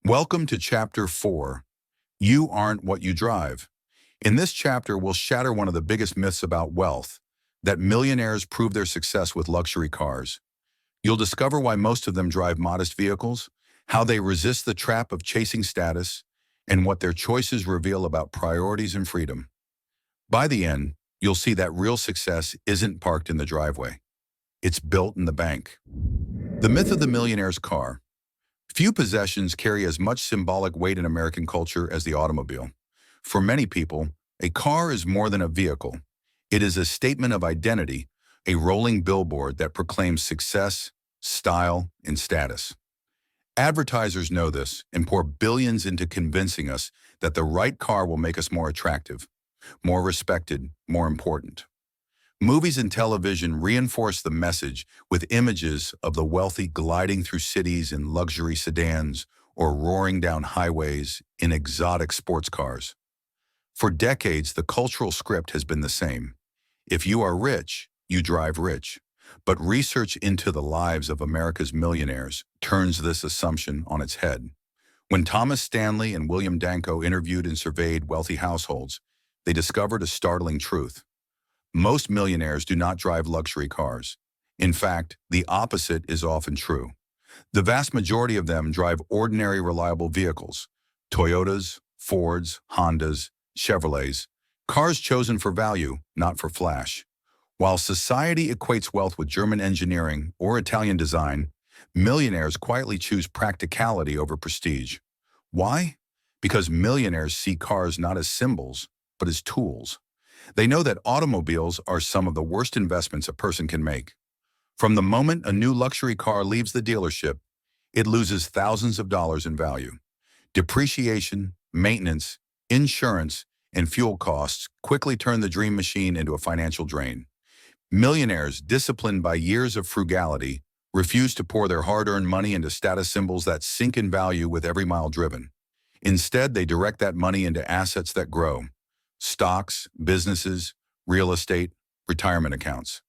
Welcome to Chapter 4, You Aren't What You Drive. In this chapter, we'll shatter one of the biggest myths about wealth, that millionaires prove their success with luxury cars. You'll discover why most of them drive modest vehicles, how they resist the trap of chasing status, and what their choices reveal about priorities and freedom. By the end, you'll see that real success isn't parked in the driveway. It's built in the bank. The myth of the millionaire's car. Few possessions carry as much symbolic weight in American culture as the automobile. For many people, a car is more than a vehicle. It is a statement of identity, a rolling billboard that proclaims success, style, and status. Advertisers know this and pour billions into convincing us that the right car will make us more attractive, more respected, more important. Movies and television reinforce the message with images of the wealthy gliding through cities in luxury sedans or roaring down highways in exotic sports cars. For decades, the cultural script has been the same. If you are rich, you drive rich. But research into the lives of America's millionaires turns this assumption on its head. When Thomas Stanley and William Danko interviewed and surveyed wealthy households, they discovered a startling truth. Most millionaires do not drive luxury cars. In fact, the opposite is often true. The vast majority of them drive ordinary, reliable vehicles: Toyotas, Fords, Hondas, Chevrolets, cars chosen for value, not for flash. While society equates wealth with German engineering or Italian design, millionaires quietly choose practicality over prestige. Why? Because millionaires see cars not as symbols, but as tools. They know that automobiles are some of the worst investments a person can make. From the moment a new luxury car leaves the dealership, it loses thousands of dollars in value. Depreciation, maintenance, insurance, and fuel costs quickly turn the dream machine into a financial drain. Millionaires, disciplined by years of frugality, refuse to pour their hard-earned money into status symbols that sink in value with every mile driven. Instead, they direct that money into assets that grow: stocks, businesses, real estate, retirement accounts.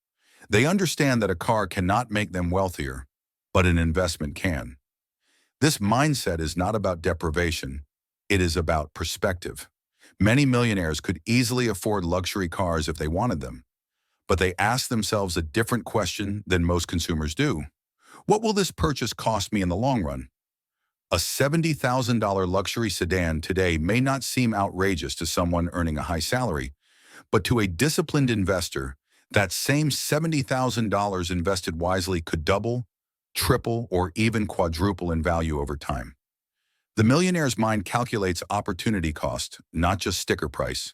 They understand that a car cannot make them wealthier, but an investment can. This mindset is not about deprivation, it is about perspective. Many millionaires could easily afford luxury cars if they wanted them, but they ask themselves a different question than most consumers do. What will this purchase cost me in the long run? A $70,000 luxury sedan today may not seem outrageous to someone earning a high salary, but to a disciplined investor, that same $70,000 invested wisely could double, triple, or even quadruple in value over time. The millionaire's mind calculates opportunity cost, not just sticker price.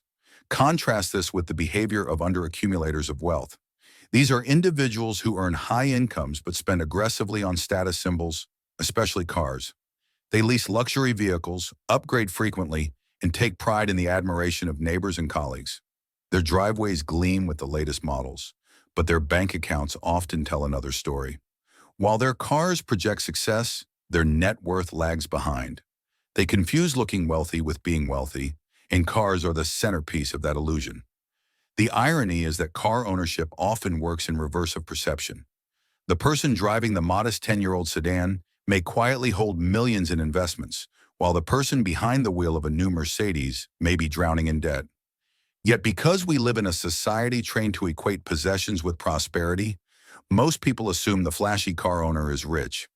Contrast this with the behavior of underaccumulators of wealth. These are individuals who earn high incomes but spend aggressively on status symbols, especially cars. They lease luxury vehicles, upgrade frequently, and take pride in the admiration of neighbors and colleagues. Their driveways gleam with the latest models, but their bank accounts often tell another story. While their cars project success, their net worth lags behind. They confuse looking wealthy with being wealthy, and cars are the centerpiece of that illusion. The irony is that car ownership often works in reverse of perception. The person driving the modest 10-year-old sedan may quietly hold millions in investments, while the person behind the wheel of a new Mercedes may be drowning in debt. Yet because we live in a society trained to equate possessions with prosperity, most people assume the flashy car owner is rich.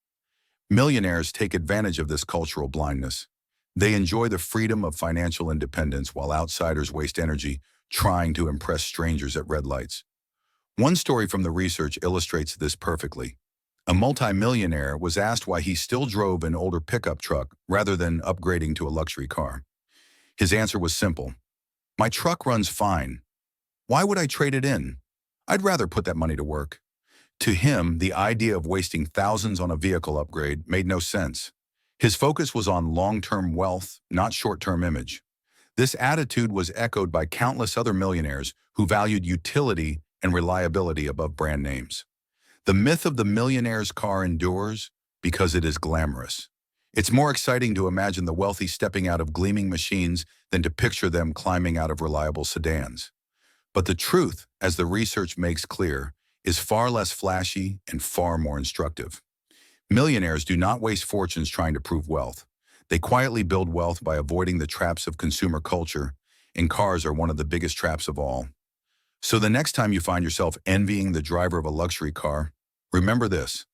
Millionaires take advantage of this cultural blindness. They enjoy the freedom of financial independence while outsiders waste energy trying to impress strangers at red lights. One story from the research illustrates this perfectly. A multimillionaire was asked why he still drove an older pickup truck rather than upgrading to a luxury car. His answer was simple: "My truck runs fine. Why would I trade it in? I'd rather put that money to work." To him, the idea of wasting thousands on a vehicle upgrade made no sense. His focus was on long-term wealth, not short-term image. This attitude was echoed by countless other millionaires who valued utility and reliability above brand names. The myth of the millionaire's car endures because it is glamorous. It's more exciting to imagine the wealthy stepping out of gleaming machines than to picture them climbing out of reliable sedans. But the truth, as the research makes clear, is far less flashy and far more instructive. Millionaires do not waste fortunes trying to prove wealth. They quietly build wealth by avoiding the traps of consumer culture, and cars are one of the biggest traps of all. So the next time you find yourself envying the driver of a luxury car, remember this: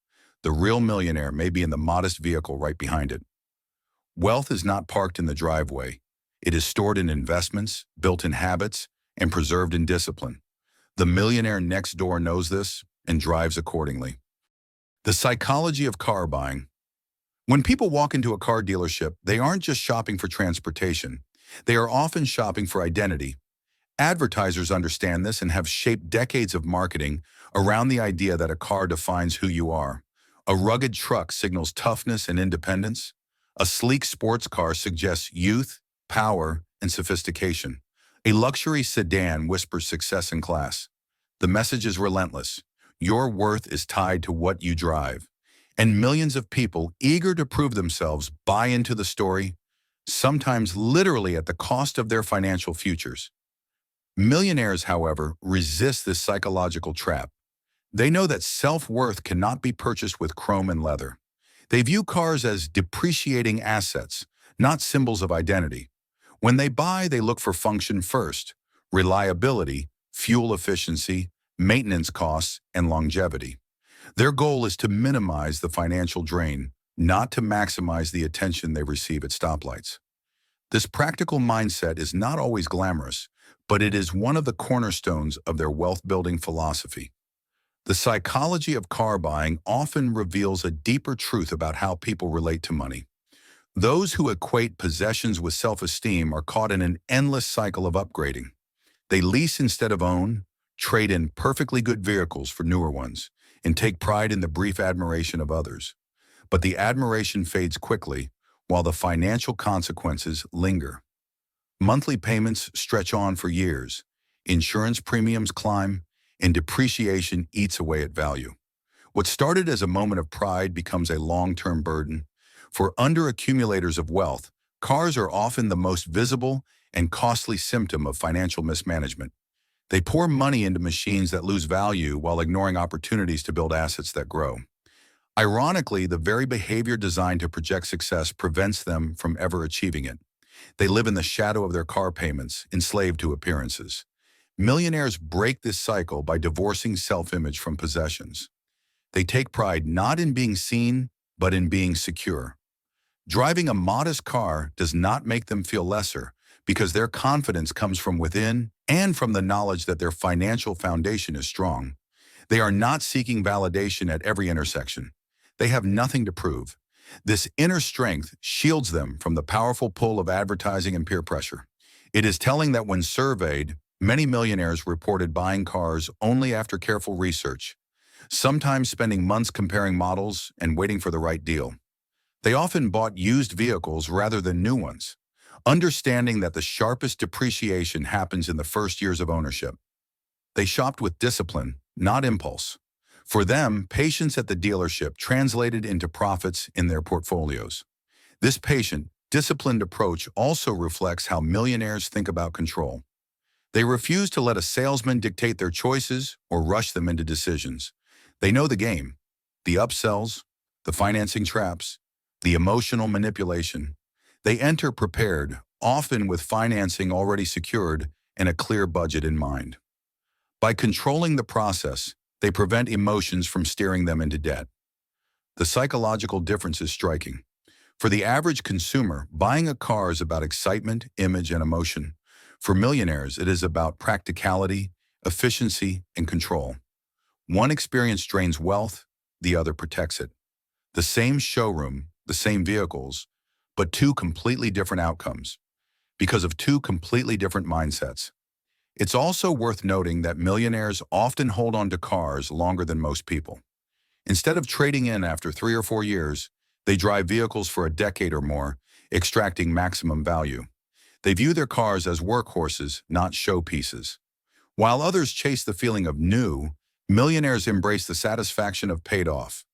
the real millionaire may be in the modest vehicle right behind it. Wealth is not parked in the driveway. It is stored in investments, built in habits, and preserved in discipline. The millionaire next door knows this and drives accordingly. The psychology of car buying. When people walk into a car dealership, they aren't just shopping for transportation. They are often shopping for identity. Advertisers understand this and have shaped decades of marketing around the idea that a car defines who you are. A rugged truck signals toughness and independence. A sleek sports car suggests youth, power, and sophistication. A luxury sedan whispers success and class. The message is relentless. Your worth is tied to what you drive. And millions of people eager to prove themselves buy into the story, sometimes literally at the cost of their financial futures. Millionaires, however, resist this psychological trap. They know that self-worth cannot be purchased with chrome and leather. They view cars as depreciating assets, not symbols of identity. When they buy, they look for function first: reliability, fuel efficiency, maintenance costs, and longevity. Their goal is to minimize the financial drain, not to maximize the attention they receive at stoplights. This practical mindset is not always glamorous, but it is one of the cornerstones of their wealth-building philosophy. The psychology of car buying often reveals a deeper truth about how people relate to money. Those who equate possessions with self-esteem are caught in an endless cycle of upgrading. They lease instead of own, trade in perfectly good vehicles for newer ones, and take pride in the brief admiration of others. But the admiration fades quickly, while the financial consequences linger. Monthly payments stretch on for years, insurance premiums climb, and depreciation eats away at value. What started as a moment of pride becomes a long-term burden. For under-accumulators of wealth, cars are often the most visible and costly symptom of financial mismanagement. They pour money into machines that lose value while ignoring opportunities to build assets that grow. Ironically, the very behavior designed to project success prevents them from ever achieving it. They live in the shadow of their car payments, enslaved to appearances. Millionaires break this cycle by divorcing self-image from possessions. They take pride not in being seen, but in being secure. Driving a modest car does not make them feel lesser, because their confidence comes from within and from the knowledge that their financial foundation is strong. They are not seeking validation at every intersection. They have nothing to prove. This inner strength shields them from the powerful pull of advertising and peer pressure. It is telling that when surveyed, many millionaires reported buying cars only after careful research, sometimes spending months comparing models and waiting for the right deal. They often bought used vehicles rather than new ones, understanding that the sharpest depreciation happens in the first years of ownership. They shopped with discipline, not impulse. For them, patience at the dealership translated into profits in their portfolios. This patient, disciplined approach also reflects how millionaires think about control. They refuse to let a salesman dictate their choices or rush them into decisions. They know the game: the upsells, the financing traps, the emotional manipulation. They enter prepared, often with financing already secured and a clear budget in mind. By controlling the process, they prevent emotions from steering them into debt. The psychological difference is striking. For the average consumer, buying a car is about excitement, image, and emotion. For millionaires, it is about practicality, efficiency, and control. One experience drains wealth, the other protects it. The same showroom, the same vehicles, but two completely different outcomes, because of two completely different mindsets. It's also worth noting that millionaires often hold on to cars longer than most people. Instead of trading in after 3 or 4 years, they drive vehicles for a decade or more, extracting maximum value. They view their cars as workhorses, not showpieces. While others chase the feeling of new, millionaires embrace the satisfaction of paid off.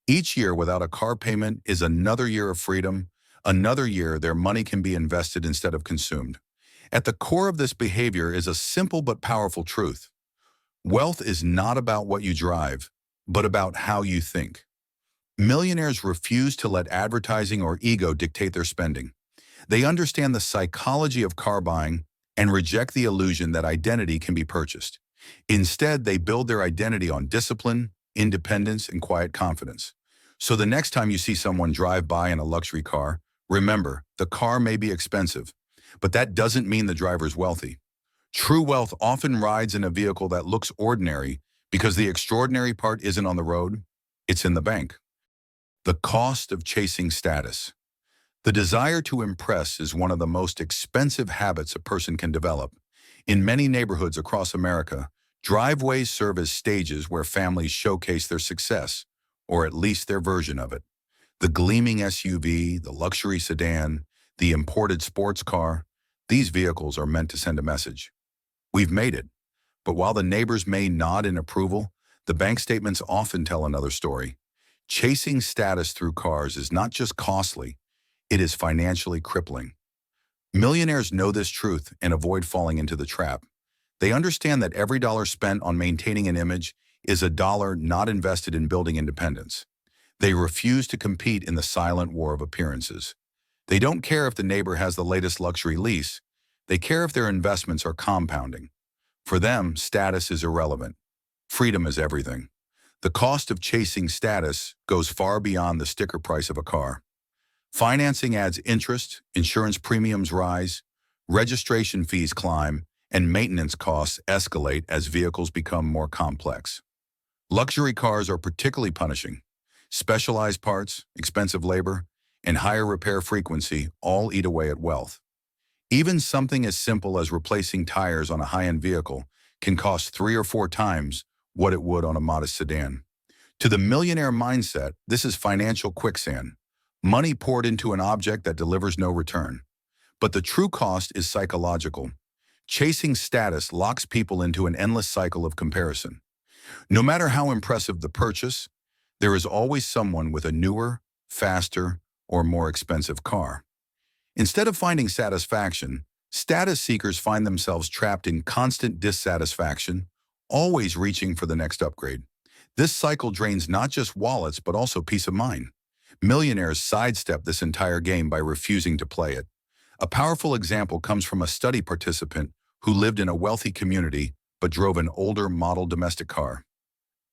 Each year without a car payment is another year of freedom, another year their money can be invested instead of consumed. At the core of this behavior is a simple but powerful truth. Wealth is not about what you drive, but about how you think. Millionaires refuse to let advertising or ego dictate their spending. They understand the psychology of car buying and reject the illusion that identity can be purchased. Instead, they build their identity on discipline, independence, and quiet confidence. So the next time you see someone drive by in a luxury car, remember, the car may be expensive, but that doesn't mean the driver's wealthy. True wealth often rides in a vehicle that looks ordinary because the extraordinary part isn't on the road, it's in the bank. The cost of chasing status. The desire to impress is one of the most expensive habits a person can develop. In many neighborhoods across America, driveways serve as stages where families showcase their success, or at least their version of it. The gleaming SUV, the luxury sedan, the imported sports car, these vehicles are meant to send a message. We've made it. But while the neighbors may nod in approval, the bank statements often tell another story. Chasing status through cars is not just costly, it is financially crippling. Millionaires know this truth and avoid falling into the trap. They understand that every dollar spent on maintaining an image is a dollar not invested in building independence. They refuse to compete in the silent war of appearances. They don't care if the neighbor has the latest luxury lease. They care if their investments are compounding. For them, status is irrelevant. Freedom is everything. The cost of chasing status goes far beyond the sticker price of a car. Financing adds interest, insurance premiums rise, registration fees climb, and maintenance costs escalate as vehicles become more complex. Luxury cars are particularly punishing. Specialized parts, expensive labor, and higher repair frequency all eat away at wealth. Even something as simple as replacing tires on a high-end vehicle can cost 3 or 4 times what it would on a modest sedan. To the millionaire mindset, this is financial quicksand, money poured into an object that delivers no return. But the true cost is psychological. Chasing status locks people into an endless cycle of comparison. No matter how impressive the purchase, there is always someone with a newer, faster, or more expensive car. Instead of finding satisfaction, status seekers find themselves trapped in constant dissatisfaction, always reaching for the next upgrade. This cycle drains not just wallets but also peace of mind. Millionaires sidestep this entire game by refusing to play it. A powerful example comes from a study participant who lived in a wealthy community but drove an older model domestic car.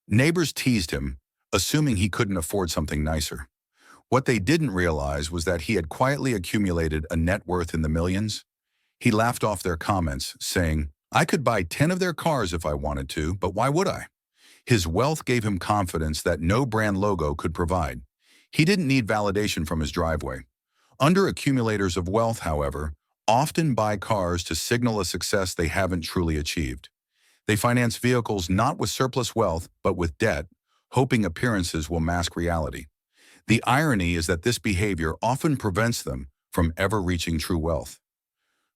Neighbors teased him, assuming he couldn't afford something nicer. What they didn't realize was that he had quietly accumulated a net worth in the millions. He laughed off their comments, saying, "I could buy 10 of their cars if I wanted to, but why would I?" His wealth gave him confidence that no brand logo could provide. He didn't need validation from his driveway. Under-accumulators of wealth, however, often buy cars to signal a success they haven't truly achieved. They finance vehicles not with surplus wealth, but with debt, hoping appearances will mask reality. The irony is that this behavior often prevents them from ever reaching true wealth.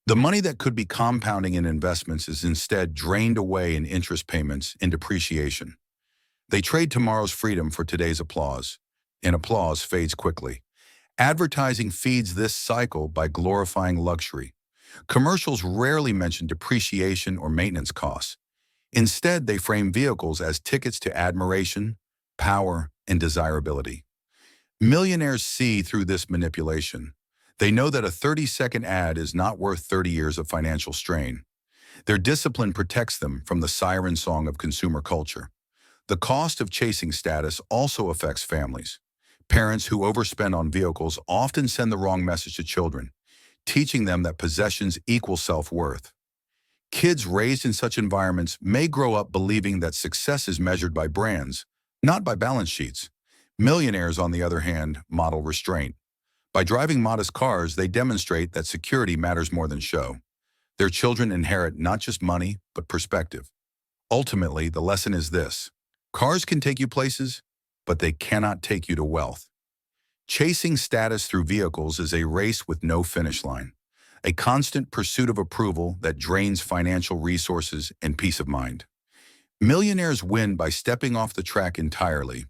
The money that could be compounding in investments is instead drained away in interest payments and depreciation. They trade tomorrow's freedom for today's applause, and applause fades quickly. Advertising feeds this cycle by glorifying luxury. Commercials rarely mention depreciation or maintenance costs. Instead, they frame vehicles as tickets to admiration, power, and desirability. Millionaires see through this manipulation. They know that a 30-second ad is not worth 30 years of financial strain. Their discipline protects them from the siren song of consumer culture. The cost of chasing status also affects families. Parents who overspend on vehicles often send the wrong message to children, teaching them that possessions equal self-worth. Kids raised in such environments may grow up believing that success is measured by brands, not by balance sheets. Millionaires, on the other hand, model restraint. By driving modest cars, they demonstrate that security matters more than show. Their children inherit not just money, but perspective. Ultimately, the lesson is this: cars can take you places, but they cannot take you to wealth. Chasing status through vehicles is a race with no finish line, a constant pursuit of approval that drains financial resources and peace of mind. Millionaires win by stepping off the track entirely.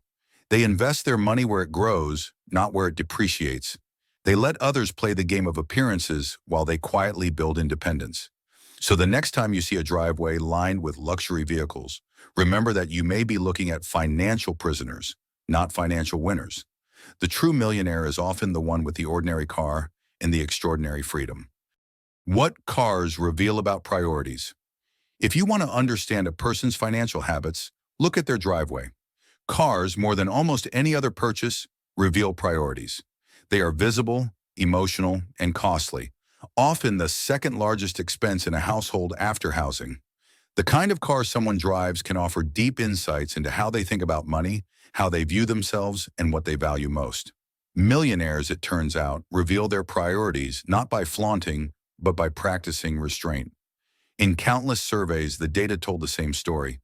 They invest their money where it grows, not where it depreciates. They let others play the game of appearances while they quietly build independence. So the next time you see a driveway lined with luxury vehicles, remember that you may be looking at financial prisoners, not financial winners. The true millionaire is often the one with the ordinary car and the extraordinary freedom. What cars reveal about priorities? If you want to understand a person's financial habits, look at their driveway. Cars, more than almost any other purchase, reveal priorities. They are visible, emotional, and costly, often the second largest expense in a household after housing. The kind of car someone drives can offer deep insights into how they think about money, how they view themselves, and what they value most. Millionaires, it turns out, reveal their priorities not by flaunting, but by practicing restraint. In countless surveys, the data told the same story.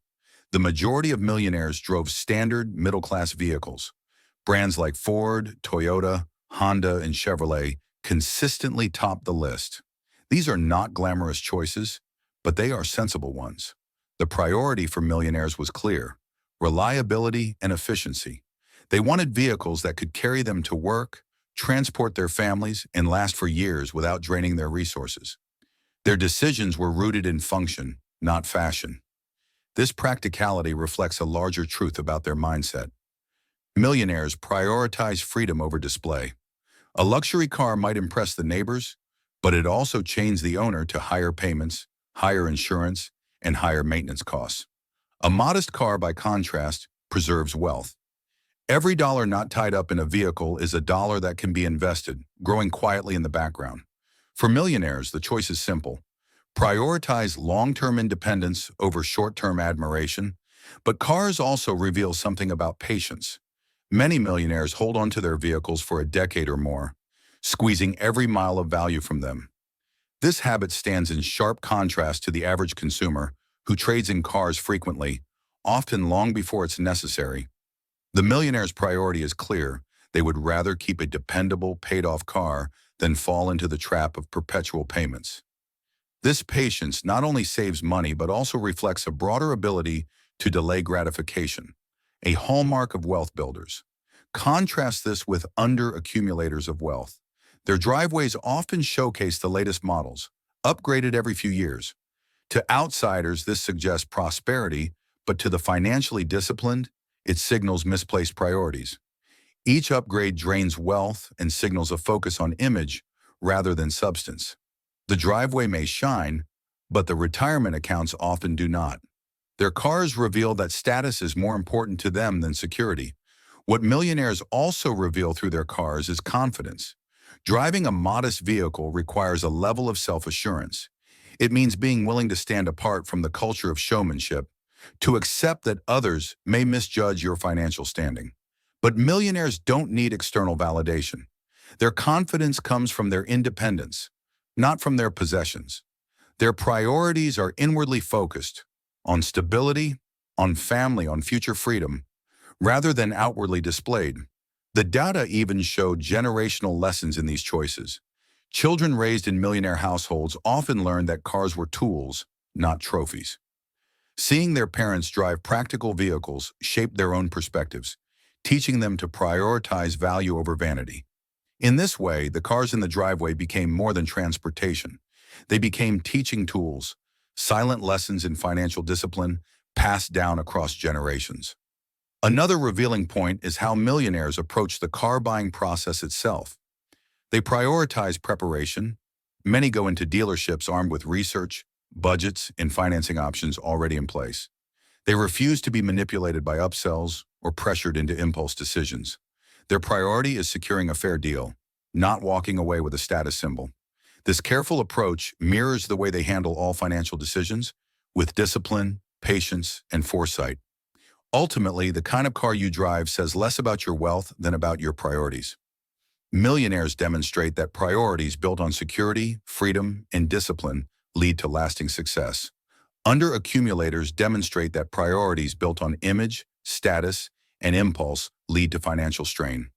The majority of millionaires drove standard middle-class vehicles. Brands like Ford, Toyota, Honda, and Chevrolet consistently topped the list. These are not glamorous choices, but they are sensible ones. The priority for millionaires was clear: reliability and efficiency. They wanted vehicles that could carry them to work, transport their families, and last for years without draining their resources. Their decisions were rooted in function, not fashion. This practicality reflects a larger truth about their mindset. Millionaires prioritize freedom over display. A luxury car might impress the neighbors, but it also chains the owner to higher payments, higher insurance, and higher maintenance costs. A modest car, by contrast, preserves wealth. Every dollar not tied up in a vehicle is a dollar that can be invested, growing quietly in the background. For millionaires, the choice is simple. Prioritize long-term independence over short-term admiration, but cars also reveal something about patience. Many millionaires hold on to their vehicles for a decade or more, squeezing every mile of value from them. This habit stands in sharp contrast to the average consumer who trades in cars frequently, often long before it's necessary. The millionaire's priority is clear. They would rather keep a dependable, paid-off car than fall into the trap of perpetual payments. This patience not only saves money but also reflects a broader ability to delay gratification, a hallmark of wealth builders. Contrast this with under-accumulators of wealth. Their driveways often showcase the latest models, upgraded every few years. To outsiders, this suggests prosperity, but to the financially disciplined, it signals misplaced priorities. Each upgrade drains wealth and signals a focus on image rather than substance. The driveway may shine, but the retirement accounts often do not. Their cars reveal that status is more important to them than security. What millionaires also reveal through their cars is confidence. Driving a modest vehicle requires a level of self-assurance. It means being willing to stand apart from the culture of showmanship, to accept that others may misjudge your financial standing. But millionaires don't need external validation. Their confidence comes from their independence, not from their possessions. Their priorities are inwardly focused, on stability, on family, on future freedom, rather than outwardly displayed. The data even showed generational lessons in these choices. Children raised in millionaire households often learned that cars were tools, not trophies. Seeing their parents drive practical vehicles shaped their own perspectives, teaching them to prioritize value over vanity. In this way, the cars in the driveway became more than transportation. They became teaching tools, silent lessons in financial discipline passed down across generations. Another revealing point is how millionaires approach the car buying process itself. They prioritize preparation. Many go into dealerships armed with research, budgets, and financing options already in place. They refuse to be manipulated by upsells or pressured into impulse decisions. Their priority is securing a fair deal, not walking away with a status symbol. This careful approach mirrors the way they handle all financial decisions, with discipline, patience, and foresight. Ultimately, the kind of car you drive says less about your wealth than about your priorities. Millionaires demonstrate that priorities built on security, freedom, and discipline lead to lasting success. Under-accumulators demonstrate that priorities built on image, status, and impulse lead to financial strain.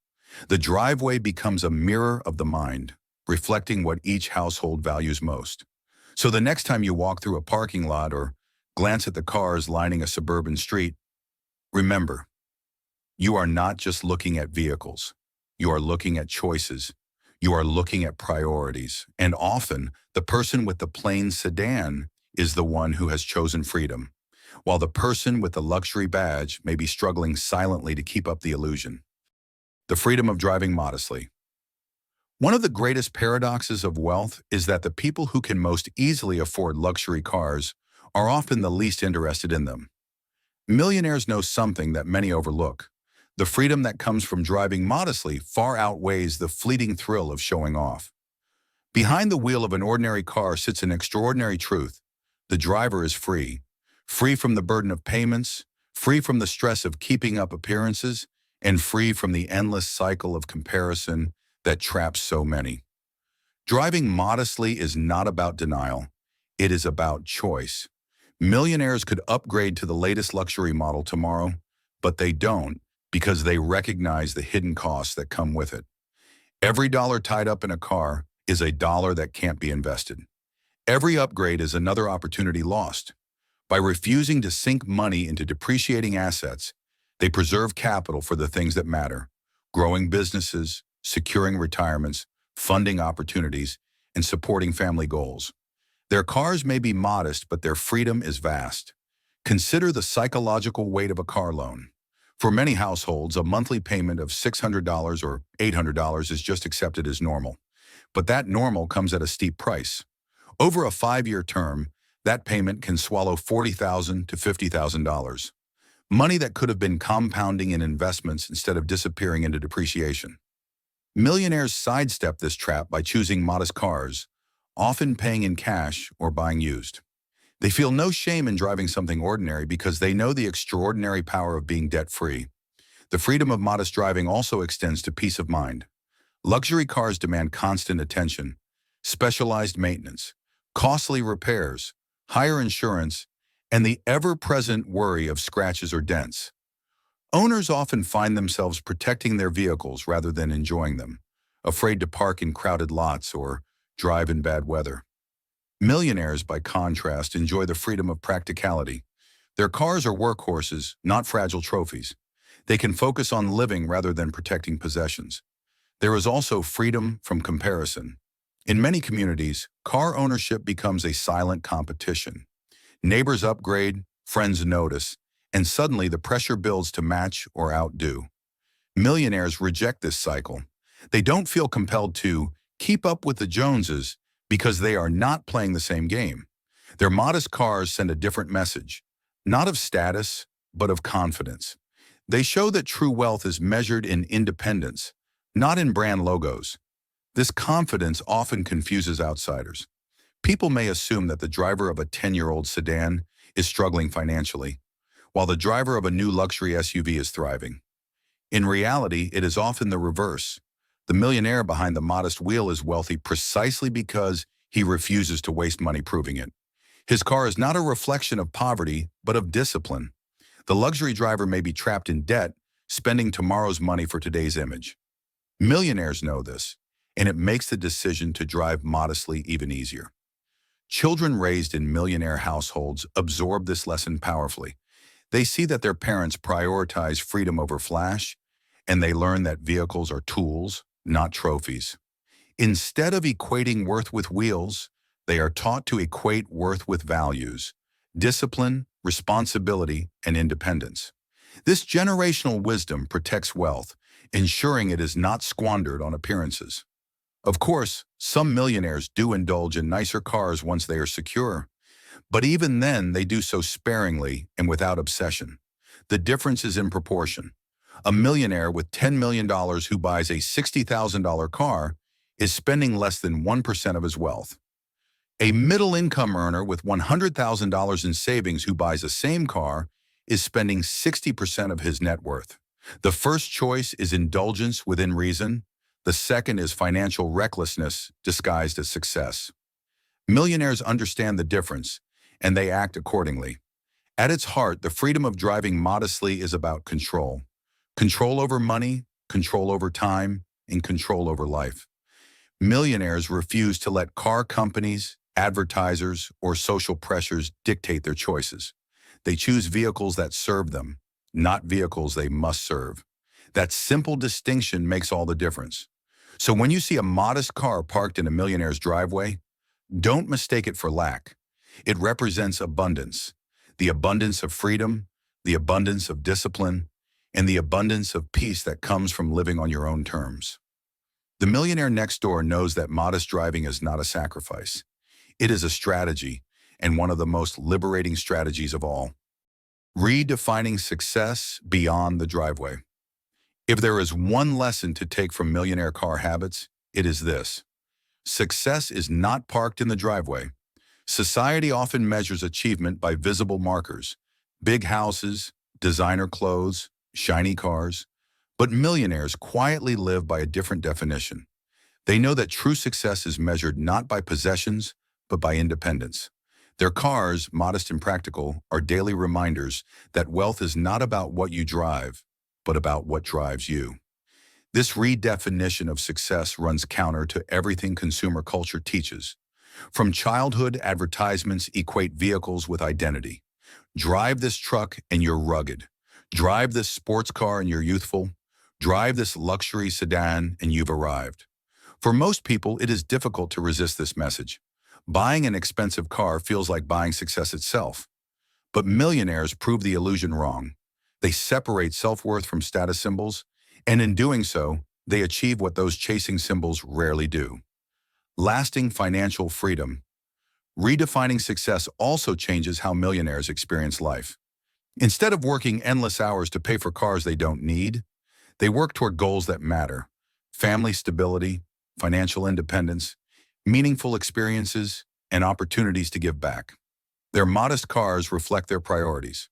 The driveway becomes a mirror of the mind, reflecting what each household values most. So the next time you walk through a parking lot or glance at the cars lining a suburban street, remember, you are not just looking at vehicles. You are looking at choices. You are looking at priorities. And often, the person with the plain sedan is the one who has chosen freedom. while the person with the luxury badge may be struggling silently to keep up the illusion. The freedom of driving modestly. One of the greatest paradoxes of wealth is that the people who can most easily afford luxury cars are often the least interested in them. Millionaires know something that many overlook. The freedom that comes from driving modestly far outweighs the fleeting thrill of showing off. Behind the wheel of an ordinary car sits an extraordinary truth. The driver is free. Free from the burden of payments, free from the stress of keeping up appearances, and free from the endless cycle of comparison that traps so many. Driving modestly is not about denial. It is about choice. Millionaires could upgrade to the latest luxury model tomorrow, but they don't because they recognize the hidden costs that come with it. Every dollar tied up in a car is a dollar that can't be invested. Every upgrade is another opportunity lost. By refusing to sink money into depreciating assets, they preserve capital for the things that matter: growing businesses, securing retirements, funding opportunities, and supporting family goals. Their cars may be modest, but their freedom is vast. Consider the psychological weight of a car loan. For many households, a monthly payment of $600 or $800 is just accepted as normal. But that normal comes at a steep price. Over a 5-year term, that payment can swallow $40,000 to $50,000. Money that could have been compounding in investments instead of disappearing into depreciation. Millionaires sidestep this trap by choosing modest cars, often paying in cash or buying used. They feel no shame in driving something ordinary because they know the extraordinary power of being debt-free. The freedom of modest driving also extends to peace of mind. Luxury cars demand constant attention, specialized maintenance, costly repairs, higher insurance, and the ever-present worry of scratches or dents. Owners often find themselves protecting their vehicles rather than enjoying them, afraid to park in crowded lots or drive in bad weather. Millionaires, by contrast, enjoy the freedom of practicality. Their cars are workhorses, not fragile trophies. They can focus on living rather than protecting possessions. There is also freedom from comparison. In many communities, car ownership becomes a silent competition. Neighbors upgrade, friends notice, and suddenly the pressure builds to match or outdo. Millionaires reject this cycle. They don't feel compelled to keep up with the Joneses because they are not playing the same game. Their modest cars send a different message, not of status, but of confidence. They show that true wealth is measured in independence, not in brand logos. This confidence often confuses outsiders. People may assume that the driver of a 10-year-old sedan is struggling financially, while the driver of a new luxury SUV is thriving. In reality, it is often the reverse. The millionaire behind the modest wheel is wealthy precisely because he refuses to waste money proving it. His car is not a reflection of poverty, but of discipline. The luxury driver may be trapped in debt, spending tomorrow's money for today's image. Millionaires know this, and it makes the decision to drive modestly even easier. Children raised in millionaire households absorb this lesson powerfully. They see that their parents prioritize freedom over flash, and they learn that vehicles are tools, not trophies. Instead of equating worth with wheels, they are taught to equate worth with values: discipline, responsibility, and independence. This generational wisdom protects wealth, ensuring it is not squandered on appearances. Of course, some millionaires do indulge in nicer cars once they are secure, but even then they do so sparingly and without obsession. The difference is in proportion. A millionaire with $10 million who buys a $60,000 car is spending less than 1% of his wealth. A middle-income earner with $100,000 in savings who buys the same car is spending 60% of his net worth. The first choice is indulgence within reason. The second is financial recklessness disguised as success. Millionaires understand the difference, and they act accordingly. At its heart, the freedom of driving modestly is about control. Control over money, control over time, and control over life. Millionaires refuse to let car companies, advertisers, or social pressures dictate their choices. They choose vehicles that serve them, not vehicles they must serve. That simple distinction makes all the difference. So when you see a modest car parked in a millionaire's driveway, don't mistake it for lack. It represents abundance. the abundance of freedom, the abundance of discipline, and the abundance of peace that comes from living on your own terms. The millionaire next door knows that modest driving is not a sacrifice. It is a strategy, and one of the most liberating strategies of all. Redefining success beyond the driveway. If there is one lesson to take from millionaire car habits, it is this. Success is not parked in the driveway. Society often measures achievement by visible markers, big houses, designer clothes, shiny cars. But millionaires quietly live by a different definition. They know that true success is measured not by possessions, but by independence. Their cars, modest and practical, are daily reminders that wealth is not about what you drive, but about what drives you. This redefinition of success runs counter to everything consumer culture teaches. From childhood, advertisements equate vehicles with identity. Drive this truck and you're rugged. Drive this sports car and you're youthful. Drive this luxury sedan and you've arrived. For most people, it is difficult to resist this message. Buying an expensive car feels like buying success itself. But millionaires prove the illusion wrong. They separate self-worth from status symbols, and in doing so, they achieve what those chasing symbols rarely do. Lasting financial freedom. Redefining success also changes how millionaires experience life. Instead of working endless hours to pay for cars they don't need, they work toward goals that matter: family stability, financial independence, meaningful experiences, and opportunities to give back. Their modest cars reflect their priorities.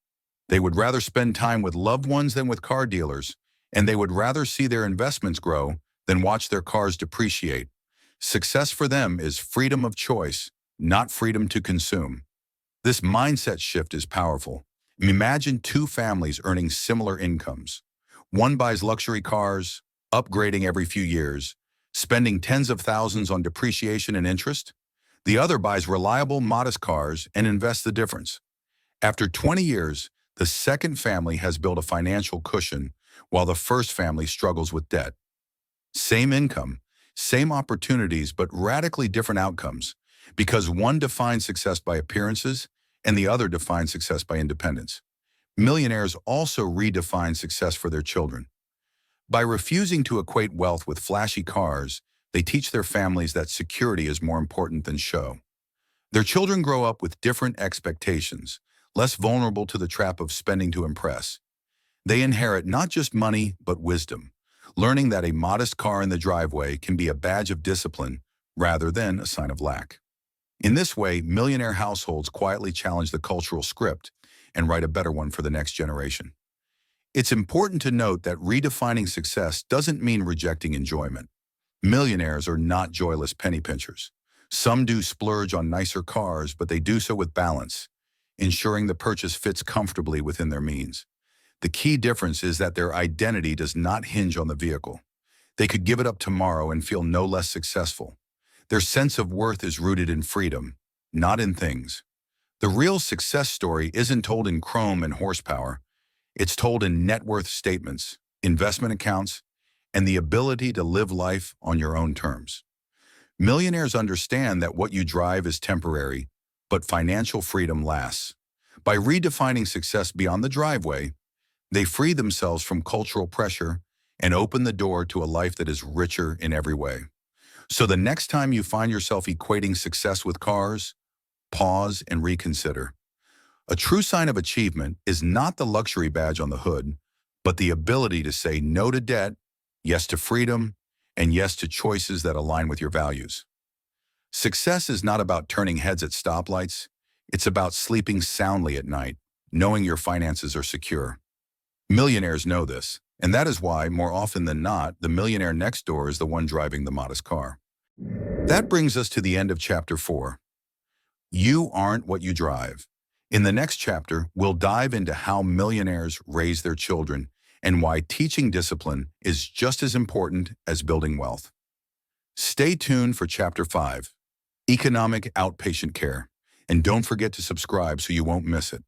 They would rather spend time with loved ones than with car dealers, and they would rather see their investments grow than watch their cars depreciate. Success for them is freedom of choice, not freedom to consume. This mindset shift is powerful. Imagine two families earning similar incomes. One buys luxury cars, upgrading every few years, spending tens of thousands on depreciation and interest. The other buys reliable, modest cars and invests the difference. After 20 years, the second family has built a financial cushion while the first family struggles with debt. Same income, same opportunities, but radically different outcomes, because one defines success by appearances and the other defines success by independence. Millionaires also redefine success for their children. By refusing to equate wealth with flashy cars, they teach their families that security is more important than show. Their children grow up with different expectations, less vulnerable to the trap of spending to impress. They inherit not just money, but wisdom, learning that a modest car in the driveway can be a badge of discipline rather than a sign of lack. In this way, millionaire households quietly challenge the cultural script and write a better one for the next generation. It's important to note that redefining success doesn't mean rejecting enjoyment. Millionaires are not joyless penny pinchers. Some do splurge on nicer cars, but they do so with balance, ensuring the purchase fits comfortably within their means. The key difference is that their identity does not hinge on the vehicle. They could give it up tomorrow and feel no less successful. Their sense of worth is rooted in freedom, not in things. The real success story isn't told in chrome and horsepower. It's told in net worth statements, investment accounts, and the ability to live life on your own terms. Millionaires understand that what you drive is temporary, but financial freedom lasts. By redefining success beyond the driveway, they free themselves from cultural pressure and open the door to a life that is richer in every way. So the next time you find yourself equating success with cars, pause and reconsider. A true sign of achievement is not the luxury badge on the hood, but the ability to say no to debt, yes to freedom, and yes to choices that align with your values. Success is not about turning heads at stoplights. It's about sleeping soundly at night, knowing your finances are secure. Millionaires know this, and that is why, more often than not, the millionaire next door is the one driving the modest car. That brings us to the end of Chapter 4. You aren't what you drive. In the next chapter, we'll dive into how millionaires raise their children and why teaching discipline is just as important as building wealth. Stay tuned for Chapter 5, Economic Outpatient Care, and don't forget to subscribe so you won't miss it.